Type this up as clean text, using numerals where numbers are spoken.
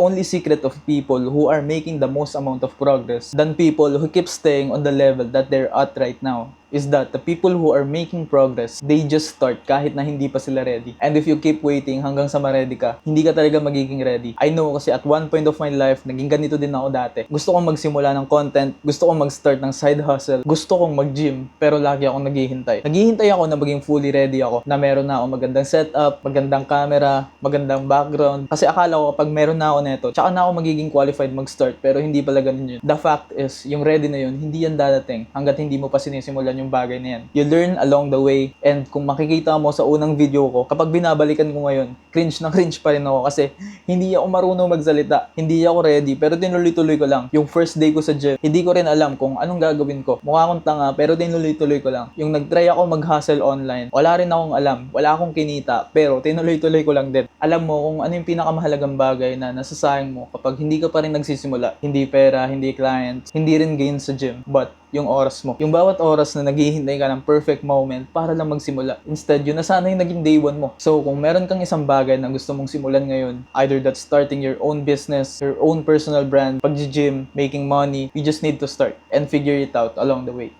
only secret of people who are making the most amount of progress than people who keep staying on the level that they're at right now is that the people who are making progress, they just start kahit na hindi pa sila ready. And if you keep waiting hanggang sa ma-ready ka, hindi ka talaga magiging ready. I know kasi at one point of my life, naging ganito din ako dati. Gusto kong magsimula ng content, gusto kong mag-start ng side hustle, gusto kong mag-gym, pero lagi akong naghihintay. Naghihintay ako na maging fully ready ako, na meron na ako magandang setup, magandang camera, magandang background. Kasi akala ko kapag meron na ako neto, tsaka na ako magiging qualified mag-start, pero hindi pala ganun yun. The fact is, yung ready na yun, hindi yan dadating hanggat hindi mo pa sinisimulan yung bagay na yan. You learn along the way, and kung makikita mo sa unang video ko, kapag binabalikan ko ngayon, cringe na cringe pa rin ako kasi hindi ako marunong magsalita, hindi ako ready, pero tinuloy-tuloy ko lang. Yung first day ko sa gym, hindi ko rin alam kung anong gagawin ko. Mukha akong tanga, pero tinuloy-tuloy ko lang. Yung nag-try ako mag-hustle online, wala rin akong alam, wala akong kinita, pero tinuloy-tuloy ko lang din. Alam mo kung ano yung pinakamahalagang bagay na nasasayang mo kapag hindi ka pa rin nagsisimula. Hindi pera, hindi clients, hindi rin gain sa gym, but yung oras mo. Yung bawat oras na naghihintay ka ng perfect moment para lang magsimula. Instead, yun na sana yung naging day one mo. So, kung meron kang isang bagay na gusto mong simulan ngayon, either that's starting your own business, your own personal brand, pag-gym, making money, you just need to start and figure it out along the way.